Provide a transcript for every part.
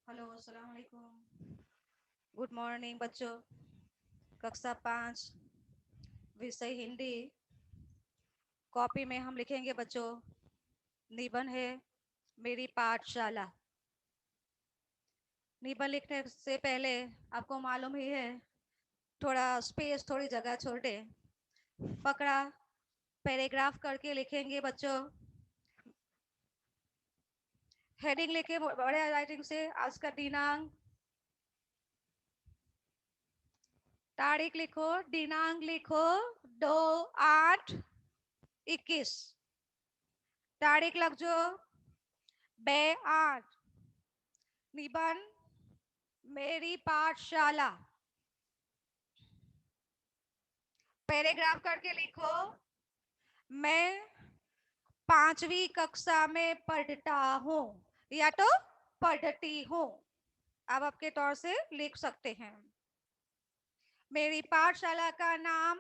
Hello, अस्सलाम वालेकुम। Good morning बच्चों। कक्षा 5, विषय हिंदी। कॉपी में हम लिखेंगे बच्चों, निबंध है मेरी पाठशाला। निबंध लिखने से पहले आपको मालूम ही है, थोड़ा स्पेस, थोड़ी जगह छोड़े, फकरा, पैराग्राफ करके लिखेंगे बच्चों। हेडिंग लिखे बड़े राइटिंग से, आज का दिनांक, तारीख लिखो, दिनांक लिखो 2/8/21। तारीख लग जो 2/8। निबंध मेरी पाठशाला। पैराग्राफ करके लिखो, मैं 5वीं कक्षा में पढ़ता हूँ या तो पढ़ती हूँ। आप आपके तौर से लिख सकते हैं। मेरी पाठशाला का नाम,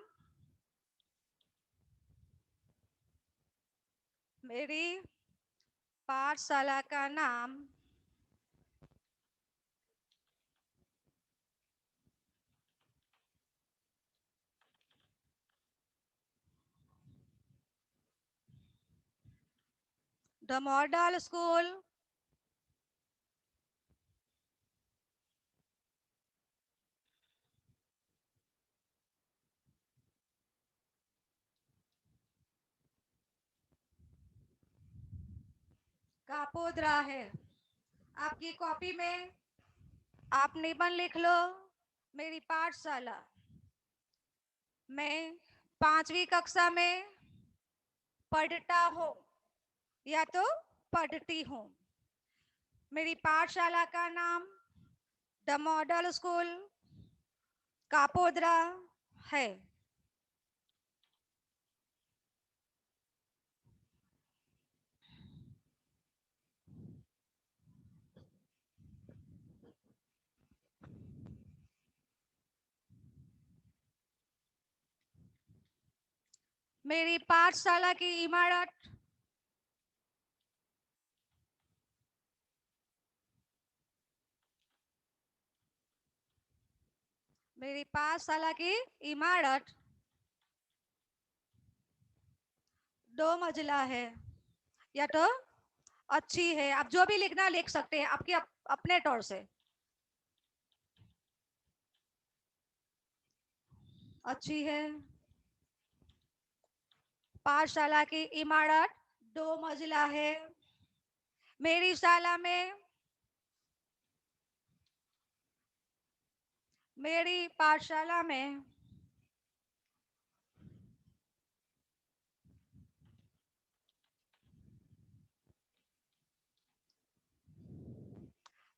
मेरी पाठशाला का नाम द मॉडल स्कूल कापोद्रा है। आपकी कॉपी में आप निबंध लिख लो, मेरी पाठशाला। मैं 5वीं कक्षा में पढ़ता हूँ या तो पढ़ती हूँ। मेरी पाठशाला का नाम द मॉडल स्कूल कापोद्रा है। मेरी पाठशाला की इमारत मेरी पाठशाला की इमारत 2 मंजिला है या तो अच्छी है। आप जो भी लिखना लिख सकते हैं आपके अपने तौर से। अच्छी है। पाठशाला की इमारत 2 मंजिला है। मेरी शाला में, मेरी पाठशाला में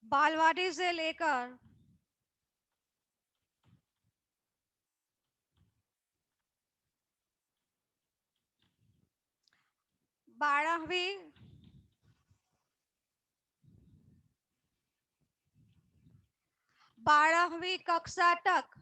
बालवाड़ी से लेकर 12वीं 12वीं कक्षा तक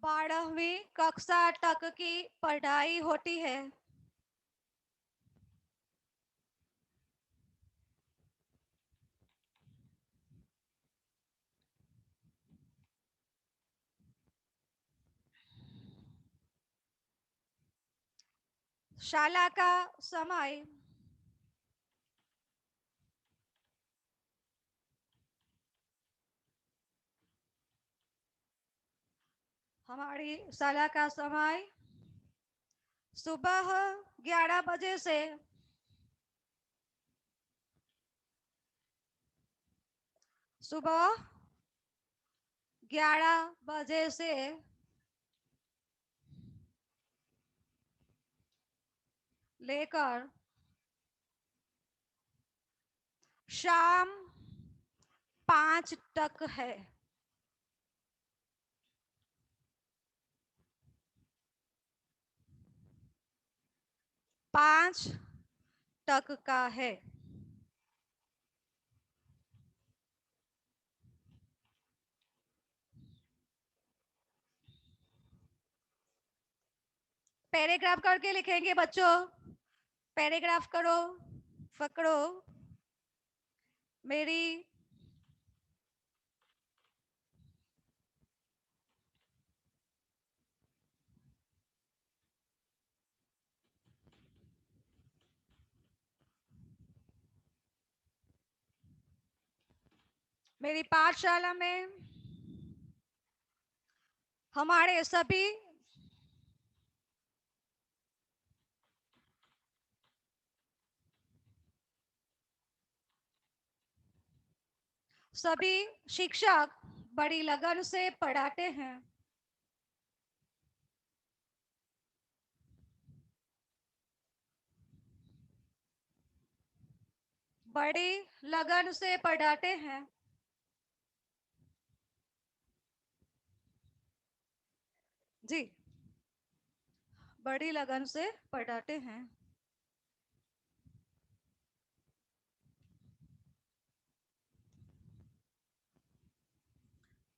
12वीं कक्षा तक की पढ़ाई होती है। शाला का समय, हमारी शाला का समय सुबह 11 बजे से सुबह 11 बजे से लेकर शाम 5 तक है। 5 तक का है। पैराग्राफ करके लिखेंगे बच्चों, पैराग्राफ करो, पकड़ो। मेरी मेरी पाठशाला में हमारे सभी शिक्षक बड़ी लगन से पढ़ाते हैं। बड़ी लगन से पढ़ाते हैं। जी, बड़ी लगन से पढ़ाते हैं।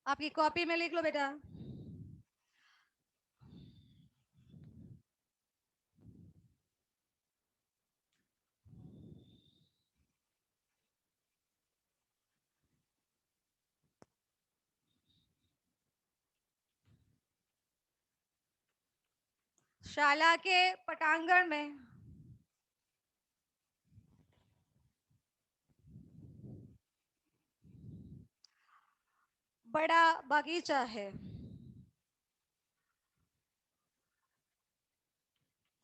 आपकी कॉपी में लिख लो बेटा। शाला के पटांगण में बड़ा बगीचा है।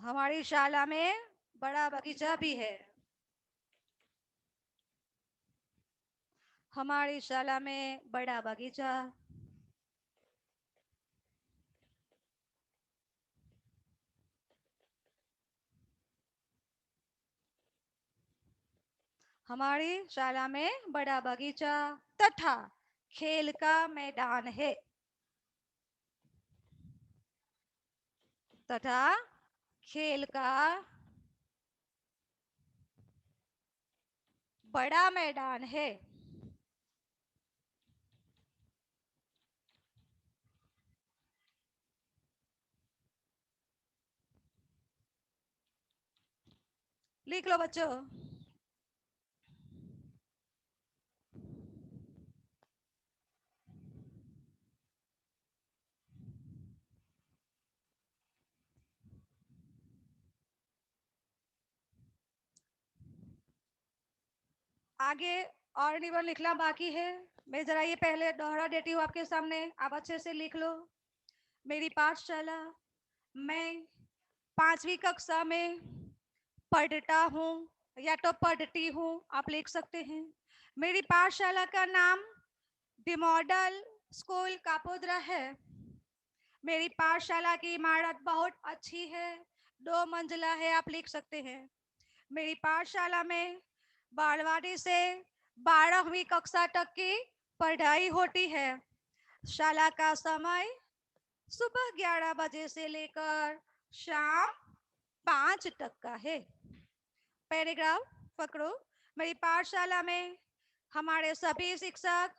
हमारी शाला में बड़ा बगीचा भी है। हमारी शाला में बड़ा बगीचा। हमारी शाला में बड़ा बगीचा तथा खेल का मैदान है। तथा खेल का बड़ा मैदान है। लिख लो बच्चों। आगे और निबंध लिखना बाकी है। मैं जरा ये पहले दोहरा देती हूँ आपके सामने, आप अच्छे से लिख लो। मेरी पाठशाला, मैं 5वीं कक्षा में पढ़ता हूँ या तो पढ़ती हूँ, आप लिख सकते हैं। मेरी पाठशाला का नाम द मॉडल स्कूल कापोद्रा है। मेरी पाठशाला की इमारत बहुत अच्छी है, 2 मंजिला है, आप लिख सकते हैं। मेरी पाठशाला में बालवाड़ी से 12वीं कक्षा तक की पढ़ाई होती है। शाला का समय सुबह 11 बजे से लेकर शाम 5 तक का है। पैराग्राफ पकड़ो। मेरी पाठशाला में हमारे सभी शिक्षक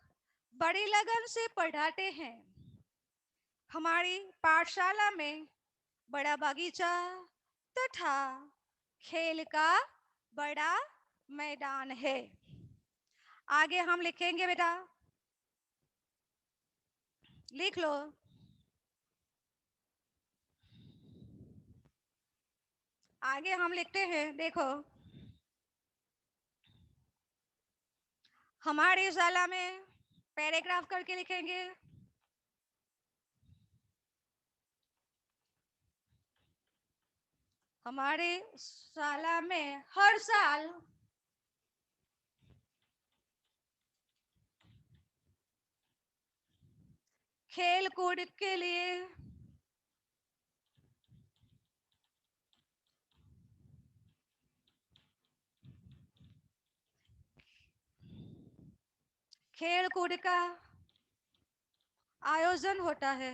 बड़ी लगन से पढ़ाते हैं। हमारी पाठशाला में बड़ा बगीचा तथा खेल का बड़ा मैदान है। आगे हम लिखेंगे बेटा, लिख लो। आगे हम लिखते हैं, देखो। हमारी शाला में पैराग्राफ करके लिखेंगे। हमारे शाला में हर साल खेल कूद के लिए खेल कूद का आयोजन होता है।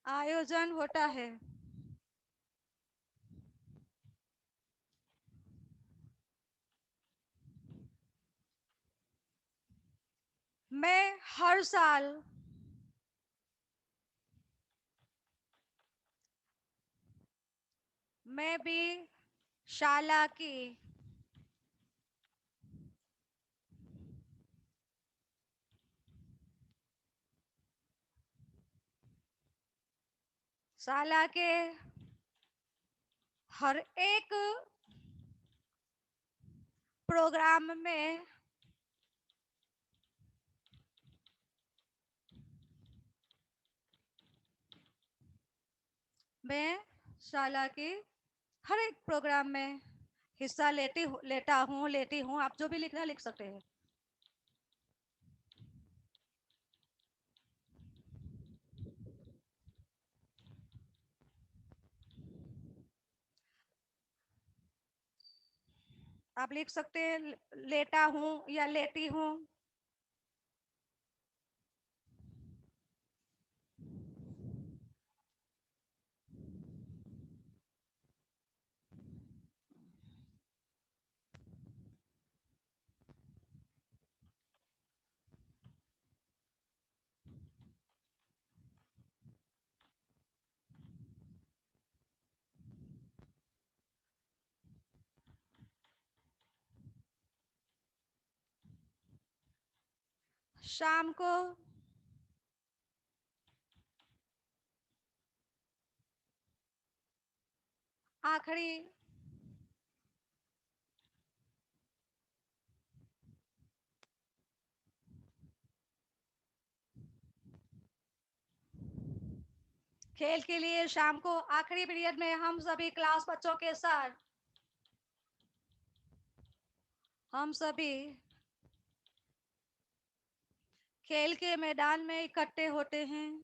आयोजन होता है। मैं हर साल मैं भी शाला की शाला के हर एक प्रोग्राम में मैं शाला के हर एक प्रोग्राम में हिस्सा लेती हूँ। आप जो भी लिखना लिख सकते हैं। आप लिख सकते हैं लेटा हूँ या लेती हूँ। शाम को आखिरी खेल के लिए शाम को आखिरी पीरियड में हम सभी क्लास बच्चों के साथ हम सभी खेल के मैदान में इकट्ठे होते हैं।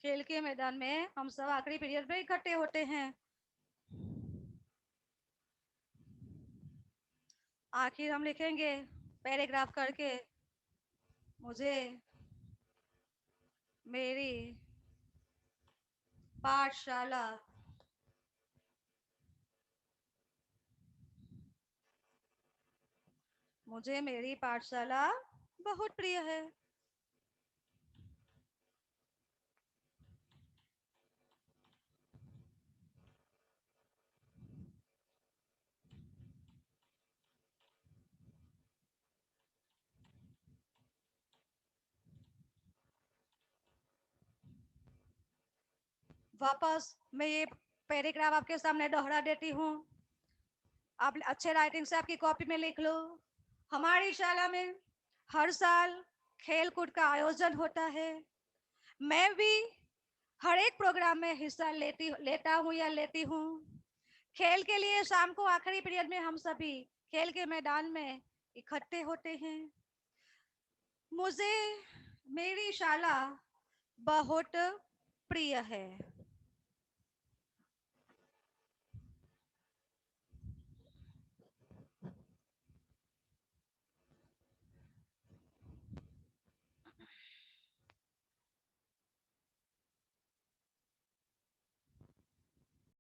खेल के मैदान में हम सब आखिरी पीरियड में इकट्ठे होते हैं। आखिर हम लिखेंगे पैराग्राफ करके मुझे मेरी पाठशाला मुझे मेरी पाठशाला बहुत प्रिय है। वापस मैं ये पैराग्राफ आपके सामने दोहरा देती हूँ। आप अच्छे राइटिंग से आपकी कॉपी में लिख लो। हमारी शाला में हर साल खेल कूद का आयोजन होता है। मैं भी हर एक प्रोग्राम में हिस्सा लेता हूँ या लेती हूँ। खेल के लिए शाम को आखिरी पीरियड में हम सभी खेल के मैदान में इकट्ठे होते हैं। मुझे मेरी शाला बहुत प्रिय है।